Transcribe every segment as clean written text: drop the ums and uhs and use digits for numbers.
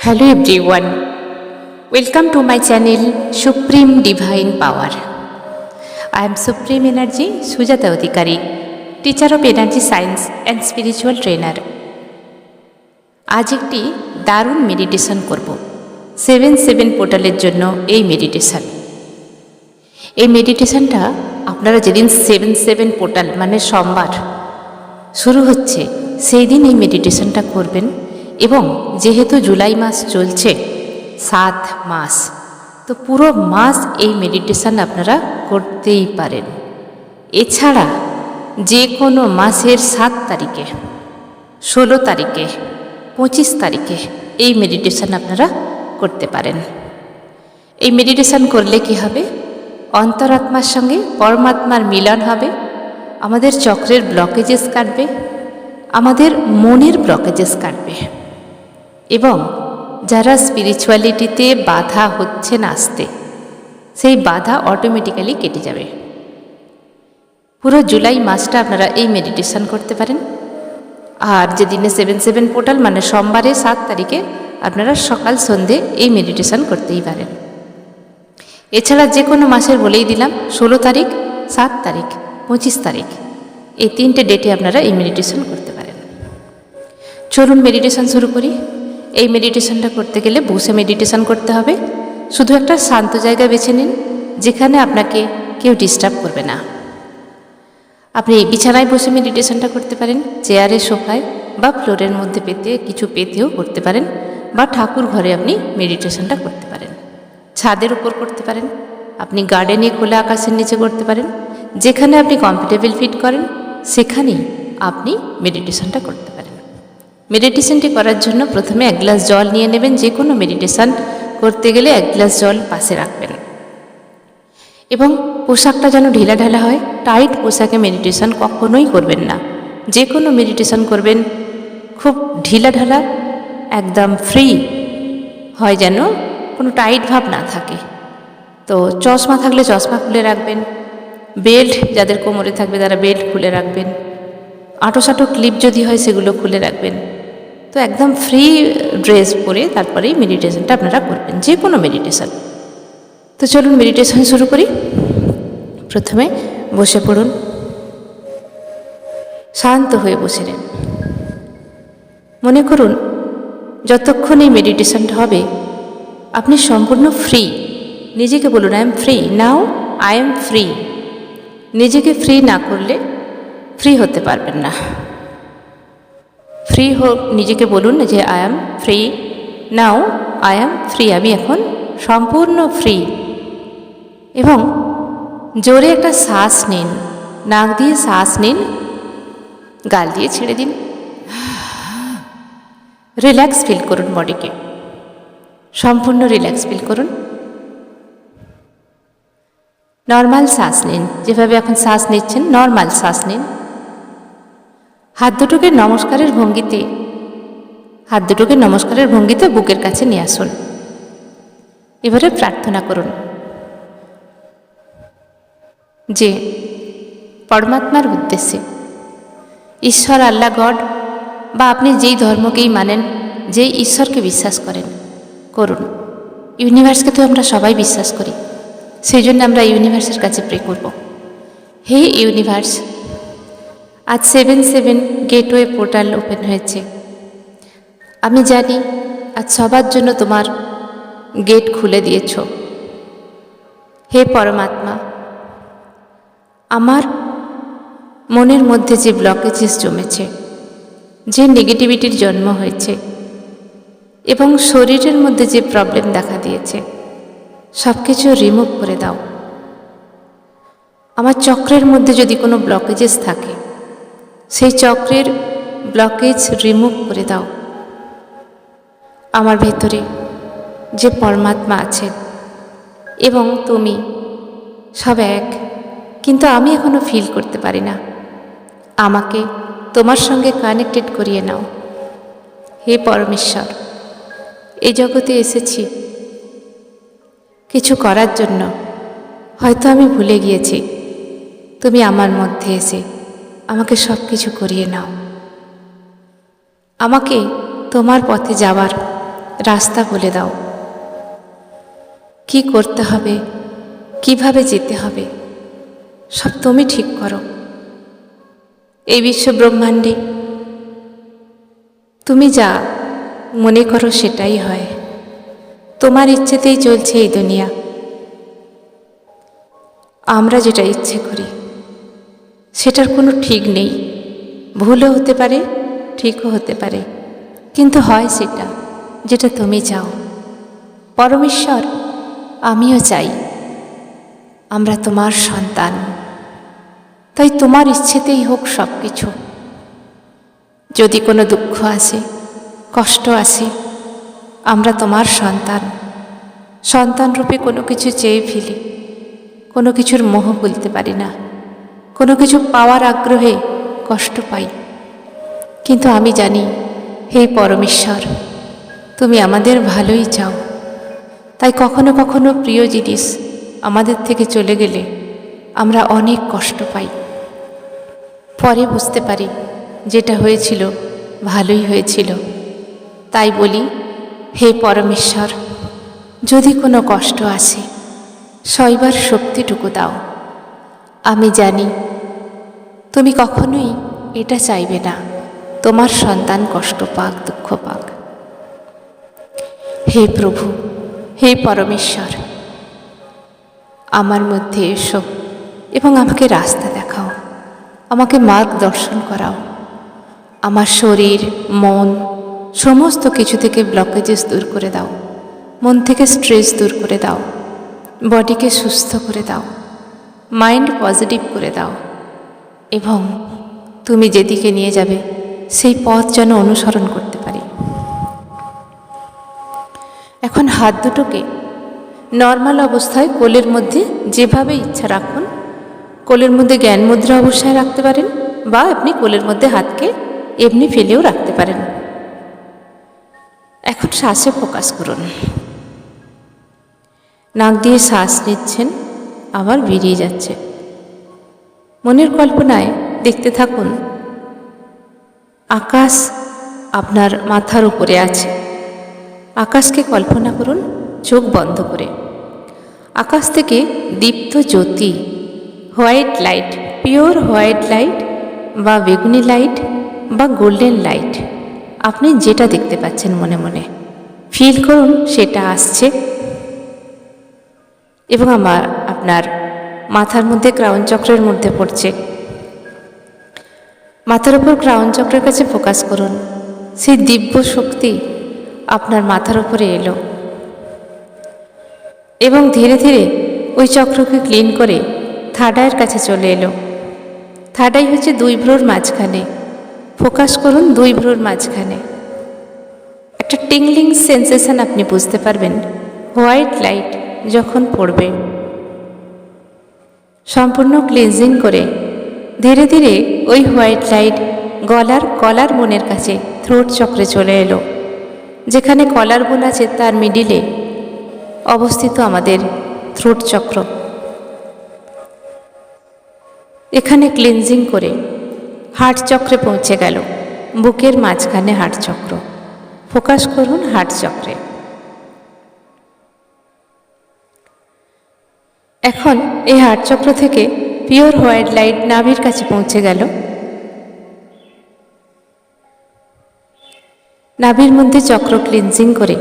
Hello everyone, welcome to my channel Supreme Divine Power. I am Supreme Energy Sujata Adhikari, Teacher of Energy Science and Spiritual Trainer. আজ একটি দারুণ meditation করব 7-7 পোর্টালের জন্য। এই মেডিটেশনটা আপনারা যেদিন 7-7 পোর্টাল মানে সোমবার শুরু হচ্ছে সেই দিন এই মেডিটেশনটা করবেন। এবং যেহেতু জুলাই মাস চলছে 7 মাস, তো পুরো মাস এই মেডিটেশন আপনারা করতেই পারেন। এছাড়া যে কোনো মাসের 7 তারিখে, 16 তারিখে, 25 তারিখে এই মেডিটেশন আপনারা করতে পারেন। এই মেডিটেশন করলে কি হবে? অন্তরাত্মার সঙ্গে পরমাত্মার মিলন হবে, আমাদের চক্রের ব্লকেজেস কাটবে, আমাদের মনের ব্লকেজেস কাটবে, এবং যারা স্পিরিচুয়ালিটিতে বাধা হচ্ছেন আসতে, সেই বাধা অটোমেটিক্যালি কেটে যাবে। পুরো জুলাই মাসটা আপনারা এই মেডিটেশন করতে পারেন। আর যেদিনে 7-7 পোর্টাল মানে সোমবারে 7 তারিখে আপনারা সকাল সন্ধে এই মেডিটেশন করতেই পারেন। এছাড়া যে কোনো মাসের বলেই দিলাম 16 তারিখ, 7 তারিখ, 25 তারিখ, এই 3টে ডেটে আপনারা এই মেডিটেশন করতে পারেন। চলুন মেডিটেশন শুরু করি। এই মেডিটেশনটা করতে গেলে বসে মেডিটেশন করতে হবে। শুধু একটা শান্ত জায়গা বেছে নিন যেখানে আপনাকে কেউ ডিস্টার্ব করবে না। আপনি বিছানায় বসে মেডিটেশনটা করতে পারেন, চেয়ারে, সোফায় বা ফ্লোরের মধ্যে পেতেও করতে পারেন, বা ঠাকুর ঘরে আপনি মেডিটেশনটা করতে পারেন। ছাদের উপর করতে পারেন, আপনি গার্ডেনে খোলা আকাশের নিচে করতে পারেন। যেখানে আপনি কমফোর্টেবল ফিল করেন সেখানেই আপনি মেডিটেশনটা করতে পারেন। মেডিটেশনটি করার জন্য প্রথমে 1 গ্লাস জল নিয়ে নেবেন। যে কোনো মেডিটেশন করতে গেলে 1 গ্লাস জল পাশে রাখবেন, এবং পোশাকটা যেন ঢিলাঢালা হয়। টাইট পোশাকে মেডিটেশন কখনোই করবেন না। যে কোনো মেডিটেশন করবেন খুব ঢিলাঢালা, একদম ফ্রি হয়, যেন কোনো টাইট ভাব না থাকে। তো চশমা থাকলে চশমা খুলে রাখবেন, বেল্ট যাদের কোমরে থাকবে তারা বেল্ট খুলে রাখবেন, আঁটোসাঁটো ক্লিপ যদি হয় সেগুলো খুলে রাখবেন। তো একদম ফ্রি ড্রেস পরে তারপরেই মেডিটেশনটা আপনারা করবেন, যে কোনো মেডিটেশন। তো চলুন মেডিটেশন শুরু করি। প্রথমে বসে পড়ুন, শান্ত হয়ে বসে নেন। মনে করুন যতক্ষণ এই মেডিটেশনটা হবে আপনি সম্পূর্ণ ফ্রি। নিজেকে বলুন, I am free now, I am free. নিজেকে ফ্রি না করলে ফ্রি হতে পারবেন না। নিজেকে বলুন যে I am free now, I am free. আমি এখন সম্পূর্ণ ফ্রি। এবং জোরে একটা শ্বাস নিন, নাক দিয়ে শ্বাস নিন, গাল দিয়ে ছেড়ে দিন। রিল্যাক্স ফিল করুন, বডিকে সম্পূর্ণ রিল্যাক্স ফিল করুন। নর্মাল শ্বাস নিন, যেভাবে এখন শ্বাস নিচ্ছেন নর্মাল শ্বাস নিন। হাত দুটোকে নমস্কারের ভঙ্গিতে বুকের কাছে নিয়ে আসুন। এবারে প্রার্থনা করুন যে পরমাত্মার উদ্দেশ্যে, ঈশ্বর, আল্লাহ, গড, বা আপনি যেই ধর্মকেই মানেন, যেই ঈশ্বরকে বিশ্বাস করুন। ইউনিভার্সকে তো আমরা সবাই বিশ্বাস করি, সেই জন্য আমরা ইউনিভার্সের কাছে প্রে করব। হে ইউনিভার্স, আজ 7-7 গেটওয়ে পোর্টাল ওপেন হয়েছে। আমি জানি আজ সবার জন্য তোমার গেট খুলে দিয়েছ। হে পরমাত্মা, আমার মনের মধ্যে যে ব্লকেজেস জমেছে, যে নেগেটিভিটির জন্ম হয়েছে, এবং শরীরের মধ্যে যে প্রবলেম দেখা দিয়েছে, সব কিছু রিমুভ করে দাও। আমার চক্রের মধ্যে যদি কোনো ব্লকেজেস থাকে, সেই চক্রের ব্লকেজ রিমুভ করে দাও। আমার ভেতরে যে পরমাত্মা আছেন এবং তুমি সব এক, কিন্তু আমি এখনো ফিল করতে পারি না। আমাকে তোমার সঙ্গে কানেক্টেড করিয়ে নাও। হে পরমেশ্বর, এই জগতে এসেছি কিছু করার জন্য, হয়তো আমি ভুলে গিয়েছি। তুমি আমার মধ্যে এসে আমাকে সব কিছু করিয়ে নাও। আমাকে তোমার পথে যাওয়ার রাস্তা বলে দাও, কি করতে হবে, কিভাবে যেতে হবে, সব তুমি ঠিক করো। এই বিশ্ব ব্রহ্মাণ্ডে তুমি যা মনে করো সেটাই হয়। তোমার ইচ্ছেতেই চলছে এই দুনিয়া। আমরা যেটা ইচ্ছে করি সেটার কোনো ঠিক নেই। ভুলও হতে পারে, ঠিকও হতে পারে, কিন্তু হয় সেটা যেটা তুমি চাও। পরমেশ্বর, আমিও চাই আমরা তোমার সন্তান, তাই তোমার ইচ্ছেতেই হোক সব কিছু। যদি কোনো দুঃখ আসে, কষ্ট আসে, আমরা তোমার সন্তান। সন্তান রূপে কোনো কিছু চেয়ে ফেলি, কোনো কিছুর মোহ ভুলতে পারি না, কোনো কিছু পাওয়ার আগ্রহে কষ্ট পাই। কিন্তু আমি জানি, হে পরমেশ্বর, তুমি আমাদের ভালোই চাও। তাই কখনো কখনো প্রিয় জিনিস আমাদের থেকে চলে গেলে আমরা অনেক কষ্ট পাই। পরে বুঝতে পারি যেটা হয়েছিল ভালোই হয়েছিল। তাই বলি, হে পরমেশ্বর, যদি কোনো কষ্ট আসে, সইবার শক্তিটুকু দাও। আমি জানি তুমি কখনোই এটা চাইবে না তোমার সন্তান কষ্ট পাক, দুঃখ পাক। হে প্রভু, হে পরমেশ্বর, আমার মধ্যে এসো এবং আমাকে রাস্তা দেখাও, আমাকে মার্গদর্শন করাও। আমার শরীর, মন, সমস্ত কিছু থেকে ব্লকেজেস দূর করে দাও। মন থেকে স্ট্রেস দূর করে দাও, বডিকে সুস্থ করে দাও, মাইন্ড পজিটিভ করে দাও, এবং তুমি যেদিকে নিয়ে যাবে সেই পথ যেন অনুসরণ করতে পারি। এখন হাত দুটোকে নর্মাল অবস্থায় কোলের মধ্যে যেভাবে ইচ্ছা রাখুন। কোলের মধ্যে জ্ঞান মুদ্রা অবস্থায় রাখতে পারেন, বা আপনি কোলের মধ্যে হাতকে এমনি ফেলেও রাখতে পারেন। এখন শ্বাসে ফোকাস করুন। নাক দিয়ে শ্বাস নিচ্ছেন, আবার বেরিয়ে যাচ্ছে। মনের কল্পনায় দেখতে থাকুন আকাশ আপনার মাথার উপরে আছে। আকাশকে কল্পনা করুন চোখ বন্ধ করে। আকাশ থেকে দীপ্ত জ্যোতি, white light, pure white light বা বেগুনি লাইট বা গোল্ডেন লাইট, আপনি যেটা দেখতে পাচ্ছেন মনে মনে ফিল করুন সেটা আসছে, এবং আপনার মাথার মধ্যে ক্রাউন চক্রের মধ্যে পড়ছে। মাথার উপর ক্রাউন চক্রের কাছে ফোকাস করুন। সেই দিব্য শক্তি আপনার মাথার উপরে এলো এবং ধীরে ধীরে ওই চক্রকে ক্লিন করে থার্ড আইয়ের কাছে চলে এলো। থার্ড আই হচ্ছে দুই ভ্রুর মাঝখানে। ফোকাস করুন দুই ভ্রুর মাঝখানে। একটা টিংলিং সেন্সেশন আপনি বুঝতে পারবেন হোয়াইট লাইট যখন পড়বে। সম্পূর্ণ ক্লিনজিং করে ধীরে ধীরে ওই হোয়াইট লাইট কলার বোনের কাছে থ্রোট চক্রে চলে এলো। যেখানে কলার বোন আছে তার মিডিলে অবস্থিত আমাদের থ্রোট চক্র। এখানে ক্লিনজিং করে হার্ট চক্রে পৌঁছে গেল। বুকের মাঝখানে হার্ট চক্র। ফোকাস করুন হার্ট চক্রে। এখন এই হার্ট চক্র থেকে পিওর হোয়াইট লাইট নাভির কাছে পৌঁছে গেল। নাভির মধ্যে চক্র ক্লিনজিং করে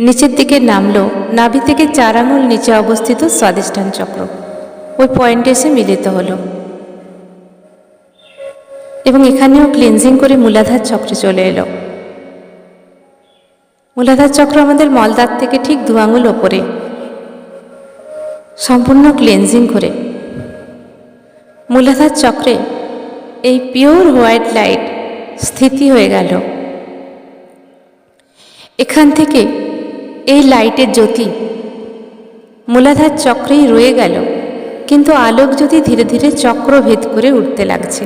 নিচের দিকে নামলো। নাভি থেকে 4 আঙুল নিচে অবস্থিত স্বাদিষ্ঠান চক্র ওই পয়েন্টে এসে মিলিত হলো, এবং এখানেও ক্লিনজিং করে মূলাধার চক্রে চলে এলো। মূলাধার চক্র আমাদের মলদ্বার থেকে ঠিক 2 আঙুল ওপরে। সম্পূর্ণ ক্লিনজিং করে মূলাধার চক্রে এই পিওর হোয়াইট লাইট স্থিতি হয়ে গেল। এখান থেকে এই লাইটের জ্যোতি মূলাধার চক্রেই রয়ে গেল, কিন্তু আলোক জ্যোতি ধীরে ধীরে চক্র ভেদ করে উঠতে লাগছে।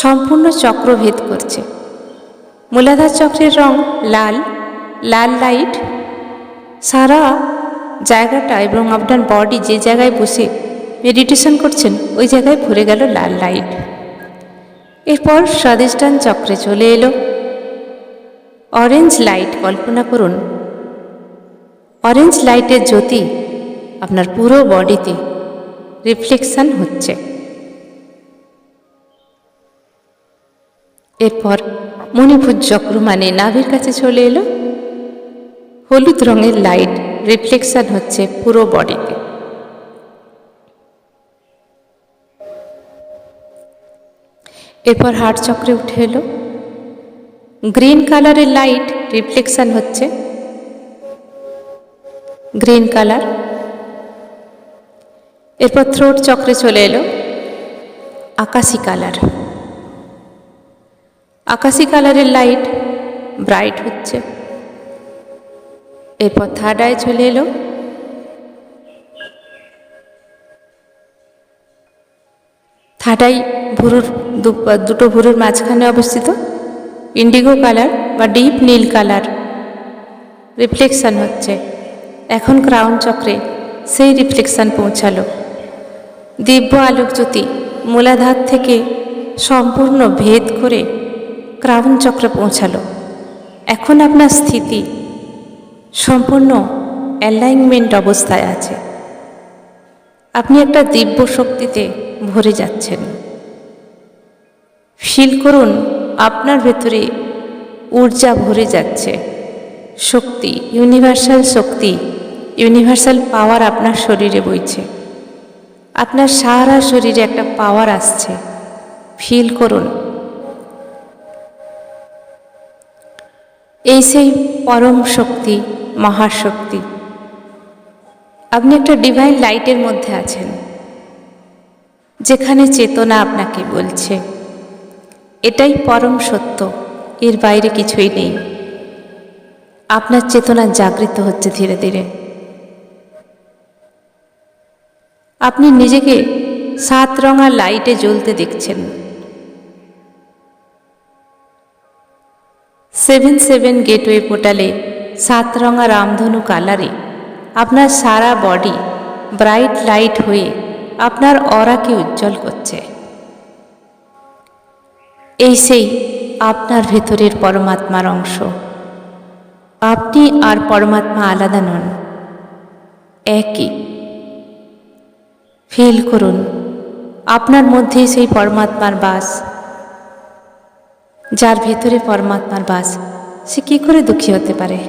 সম্পূর্ণ চক্র ভেদ করছে। মূলাধার চক্রের রং লাল। লাল লাইট সারা জায়গাটা এবং আপনার বডি যে জায়গায় বসে মেডিটেশন করছেন ওই জায়গায় ভরে গেল লাল লাইট। এরপর স্বাদিষ্ঠান চক্রে চলে এলো। অরেঞ্জ লাইট কল্পনা করুন, অরেঞ্জ লাইটের জ্যোতি আপনার পুরো বডিতে রিফ্লেকশন হচ্ছে। এরপর মণিপুর চক্র মানে নাভির কাছে চলে এলো, হলুদ রঙের লাইট রিফ্লেকশন হচ্ছে পুরো বডিতে। এরপর হার্ট চক্রে উঠে এলো, গ্রিন কালারের লাইট রিফ্লেকশন হচ্ছে, গ্রিন কালার। এরপর থ্রোট চক্রে চলে এলো আকাশি কালার, আকাশি কালারের লাইট ব্রাইট হচ্ছে। এরপর থার্ড আই চলে এলো, থার্ড আই ভুরুর দুটো ভুরুর মাঝখানে অবস্থিত, ইন্ডিগো কালার বা ডিপ নীল কালার রিফ্লেকশন হচ্ছে। এখন ক্রাউন চক্রে সেই রিফ্লেকশন পৌঁছালো, দিব্য আলোক জ্যোতি মূলাধার থেকে সম্পূর্ণ ভেদ করে ক্রাউন চক্রে পৌঁছালো। এখন আপনার স্থিতি সম্পূর্ণ অ্যালাইনমেন্ট অবস্থায় আছে, আপনি একটা দিব্য শক্তিতে ভরে যাচ্ছেন। ফিল করুন আপনার ভেতরে ঊর্জা ভরে যাচ্ছে, শক্তি, ইউনিভার্সাল শক্তি, ইউনিভার্সাল পাওয়ার আপনার শরীরে বইছে, আপনার সারা শরীরে একটা পাওয়ার আসছে, ফিল করুন। এই সেই পরম শক্তি, মহাশক্তি। আপনি একটা ডিভাইন লাইটের মধ্যে আছেন, যেখানে চেতনা আপনাকে বলছে এটাই পরম সত্য, এর বাইরে কিছুই নেই। আপনার চেতনা জাগৃত হচ্ছে ধীরে ধীরে। আপনি নিজেকে 7 রঙা লাইটে জ্বলতে দেখছেন। 7 গেটওয়ে পোর্টালে 7 রঙা রামধনু কালারে আপনার সারা বডি ব্রাইট লাইট হয়ে আপনার অরাকে উজ্জ্বল করছে। এই সেই আপনার ভেতরের পরমাত্মার অংশ। আপনি আর পরমাত্মা আলাদা নন, একই। ফিল করুন আপনার মধ্যেই সেই পরমাত্মার বাস। যার ভেতরে পরমাত্মার বাস, সে কি করে দুঃখী হতে পারে?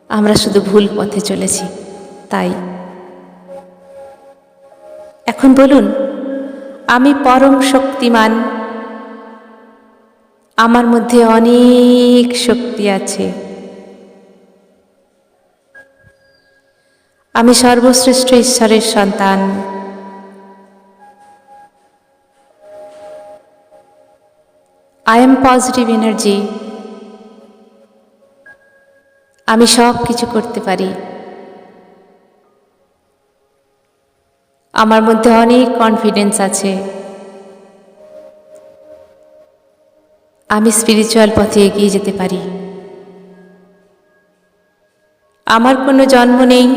আমরা শুধু ভুল পথে চলেছি, তাই। এখন বলুন, আমি পরম শক্তিমান, আমার মধ্যে অনেক শক্তি আছে, আমি সর্বশ্রেষ্ঠ ঈশ্বরের সন্তান, আই এম পজিটিভ এনার্জি, আমি সব কিছু করতে পারি, আমার মধ্যে অনেক কনফিডেন্স আছে, আমি স্পিরিচুয়াল পথে এগিয়ে যেতে পারি, আমার কোনো জন্ম নেই,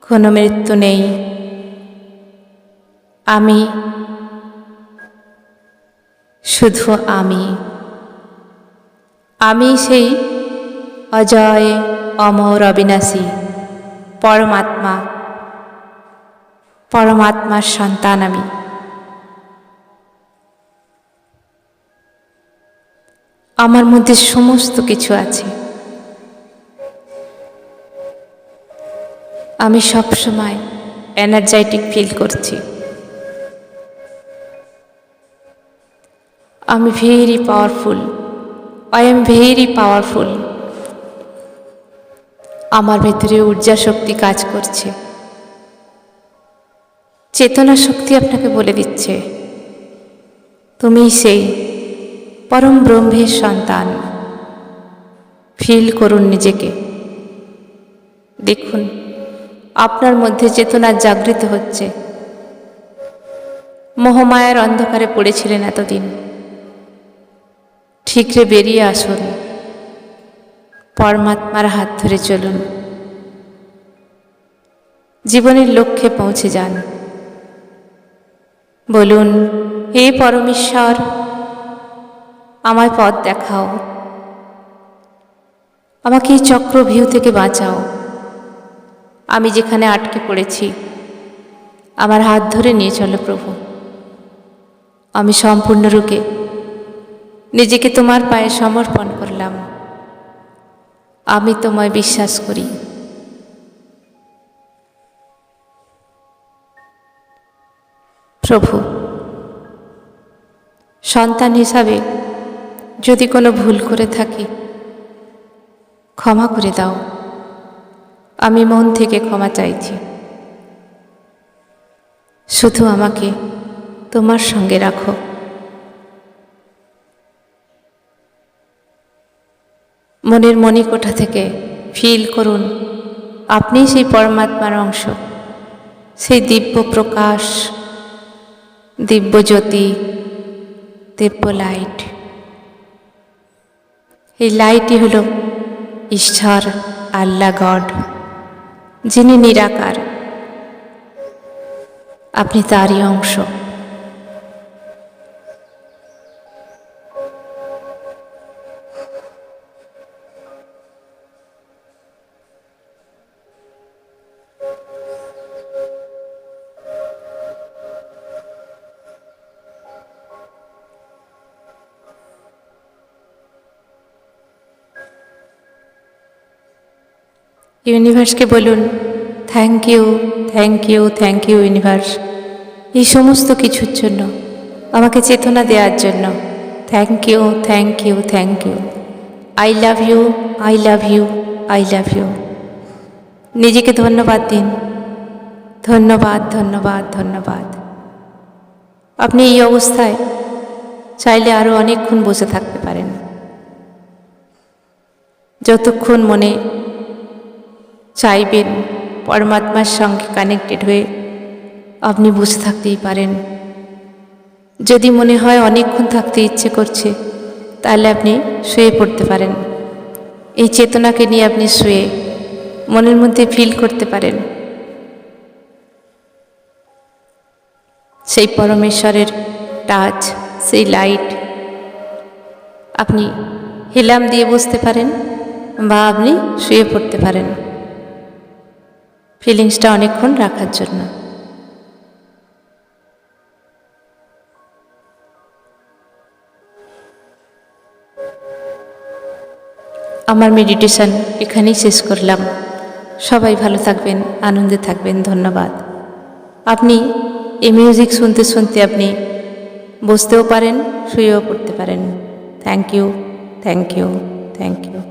কোনো মৃত্যু নেই, আমি শুধু আমি সেই অজয়, অমর, অবিনাশী পরমাত্মা, পরমাত্মার সন্তান আমি। আমার মধ্যে সমস্ত কিছু আছে, আমি সবসময় এনার্জেটিক ফিল করছি, আমি very powerful, I am very powerful. আমার ভেতরে ঊর্জা শক্তি কাজ করছে, চেতনা শক্তি আপনাকে বলে দিচ্ছে তুমি সেই পরম ব্রহ্মের সন্তান। ফিল করুন নিজেকে, দেখুন আপনার মধ্যে চেতনা জাগৃত হচ্ছে। মোহমায়ার অন্ধকারে পড়েছিলেন এতদিন, ঠিকরে বেরিয়ে আসুন, পরমাত্মার হাত ধরে চলুন, জীবনের লক্ষ্যে পৌঁছে যান। বলুন, হে পরমেশ্বর, আমায় পথ দেখাও। আমাকে এই চক্রভিউ থেকে বাঁচাও। আমি যেখানে আটকে পড়েছি, আমার হাত ধরে নিয়ে চলো প্রভু। আমি সম্পূর্ণরূপে নিজেকে তোমার পায়ে সমর্পণ করলাম। আমি তোমায় বিশ্বাস করি। প্রভু, সন্তান হিসাবে যদি কোনো ভুল করে থাকি, ক্ষমা করে দাও। আমি মন থেকে ক্ষমা চাইছি। শুধু আমাকে তোমার সঙ্গে রাখো। মনের মণিকোঠা থেকে ফিল করুন আপনি সেই পরমাত্মার অংশ, সেই দিব্য প্রকাশ, দিব্য জ্যোতি, দিব্য লাইট। এই লাইটই হল ঈশ্বর, আল্লাহ, গড, যিনি নিরাকার। আপনি তারই অংশ। ইউনিভার্সকে বলুন, thank you, thank you, thank you universe, এই সমস্ত কিছুর জন্য, আমাকে চেতনা দেওয়ার জন্য। Thank you, thank you, thank you. I love you, I love you, I love you. নিজেকে ধন্যবাদ দিন। ধন্যবাদ, ধন্যবাদ, ধন্যবাদ। আপনি এই অবস্থায় চাইলে আরও অনেকক্ষণ বসে থাকতে পারেন। যতক্ষণ মনে চাইবেন পরমাত্মার সঙ্গে কানেক্টেড হয়ে আপনি বসে থাকতেই পারেন। যদি মনে হয় অনেকক্ষণ থাকতে ইচ্ছে করছে, তাহলে আপনি শুয়ে পড়তে পারেন। এই চেতনাকে নিয়ে আপনি শুয়ে মনের মধ্যে ফিল করতে পারেন সেই পরমেশ্বরের টাচ, সেই লাইট। আপনি হেলাম দিয়ে বসতে পারেন বা আপনি শুয়ে পড়তে পারেন ফিলিংসটা অনেকক্ষণ রাখার জন্য। আমার মেডিটেশন এখানেই শেষ করলাম। সবাই ভালো থাকবেন, আনন্দে থাকবেন। ধন্যবাদ। আপনি এই মিউজিক শুনতে শুনতে আপনি বসতেও পারেন, শুয়েও পড়তে পারেন। Thank you, thank you, thank you.